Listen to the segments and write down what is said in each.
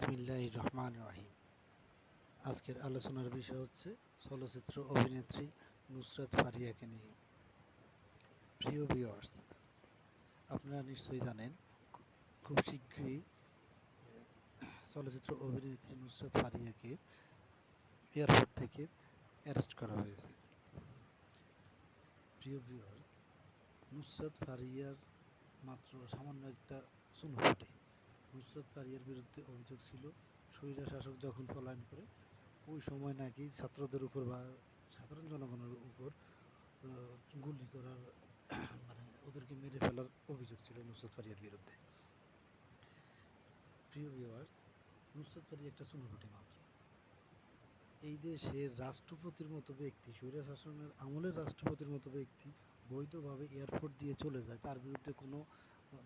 বিসমিল্লাহির রহমানির রহিম। আজকের আলোচনার বিষয় হচ্ছে চলচ্চিত্র অভিনেত্রী নুসরাত ফারিয়াকে নিয়ে। প্রিয় ভিউয়ার্স, আপনারা নিশ্চয়ই জানেন খুব শীঘ্রই চলচ্চিত্র অভিনেত্রী নুসরাত ফারিয়াকে এয়ারপোর্ট থেকে অ্যারেস্ট করা হয়েছে। প্রিয় ভিউয়ার্স, নুসরাত ফারিয়ার মাত্র সামান্য একটা চুনোপুঁটি। নুসরাত ফারিয়ার বিরুদ্ধে অভিযোগ ছিল স্বৈরা শাসক যখন পলায়ন করে ওই সময় নাকি ছাত্রদের উপর বা সাধারণ জনগণের উপর গুলি করার মানে ওদেরকে মেরে ফেলার অভিযোগ ছিল নুসরাত ফারিয়ার বিরুদ্ধে। প্রিয় ভিউয়ার্স, নুসরাত ফারিয়া একটা চুনোপুঁটি মাত্র। এই দেশের রাষ্ট্রপতির মতো ব্যক্তি, স্বৈরা শাসনের আমলের রাষ্ট্রপতির মতো ব্যক্তি বৈধভাবে এয়ারপোর্ট দিয়ে চলে যায়, তার বিরুদ্ধে কোনো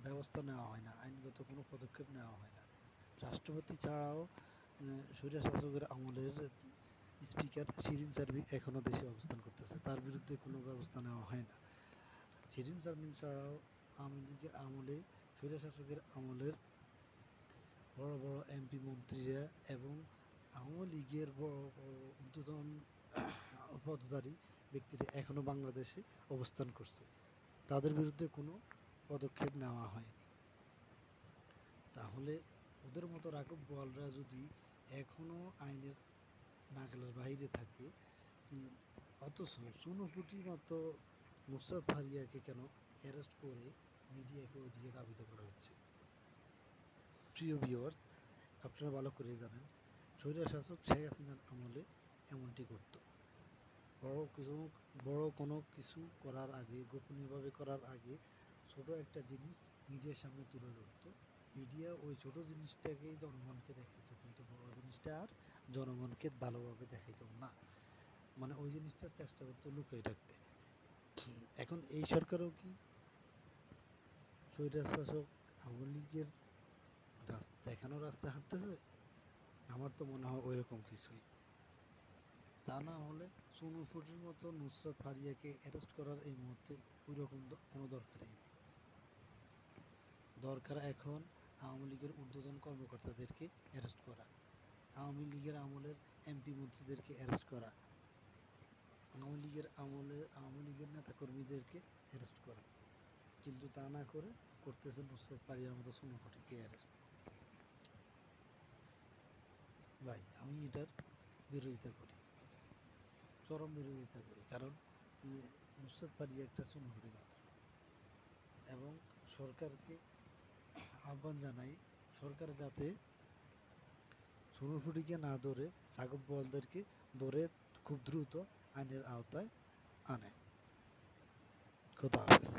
ব্যবস্থা নেওয়া হয় না, আইনগত কোনো পদক্ষেপ নেওয়া হয় না। রাষ্ট্রপতি ছাড়াও স্বৈরা শাসকের আমলের স্পিকার শিরিন শারমিন এখনও দেশে অবস্থান করতেছে, তার বিরুদ্ধে কোনো ব্যবস্থা নেওয়া হয় না। শিরিন শারমিন ছাড়াও আওয়ামী লীগের আমলে, স্বৈরা শাসকের আমলের বড় বড় এমপি মন্ত্রীরা এবং আওয়ামী লীগের বড় বড় ঊর্ধ্বতন পদধারী ব্যক্তিরা এখনও বাংলাদেশে অবস্থান করছে, তাদের বিরুদ্ধে কোনো পদক্ষেপ নেওয়া হয়নি। তাহলে ওদের মতো রাঘব বোয়ালরা যদি এখনও আইনের নাগালের বাইরে থাকে, অথচ চুনোপুঁটির মতো নুসরাত ফারিয়াকে কেন অ্যারেস্ট করে মিডিয়াকে ওইদিকে ধাবিত করা হচ্ছে? প্রিয় ভিউয়ার্স, আপনারা ভালো করে জানেন স্বৈরশাসক শেখ হাসিনার আমলে এমনটি করত। বড় কোনো কিছু করার আগে, গোপনীয়ভাবে করার আগে ছোট একটা জিনিস মিডিয়ার সামনে তুলে ধরত। মিডিয়া ওই ছোট জিনিসটাকেই জনগণকে দেখাইতো, কিন্তু বড় জিনিসটা আর জনগণকে ভালোভাবে দেখাইতো না। মানে ওই জিনিসটার চেষ্টা করতো লুকিয়ে রাখতে। এখন এই সরকারও কি স্বৈরশাসক আওয়ামী লীগের দেখানো রাস্তায় হাঁটতেছে? আমার তো মনে হয় ওইরকম কিছুই। তা না হলে চুনোপুঁটির মতো নুসরাত ফারিয়াকে অ্যারেস্ট করার এই মুহূর্তে ওইরকম কোনো দরকারই নেই। দরকার এখন আওয়ামী লীগের ঊর্ধ্বতন কর্মকর্তাদেরকে অ্যারেস্ট করা, আওয়ামী লীগের আমলের এমপি মন্ত্রীদেরকে অ্যারেস্ট করা, আওয়ামী লীগের নেতাকর্মীদেরকে অ্যারেস্ট করা। কিন্তু তা না করে করতেছে নুসরাত ফারিয়ার মতো চুনোপুঁটিকে অ্যারেস্ট। ভাই, আমি এটার বিরোধিতা করি, চরম বিরোধিতা করি। কারণ নুসরাত ফারিয়া একটা চুনোপুঁটি মাত্র। এবং সরকারকে আহ্বান জানাই, সরকার যাতে চুনোপুঁটিকে না ধরে রাঘব বোয়ালদেরকে ধরে খুব দ্রুত আইনের আওতায় আনে। খোদা হাফেজ।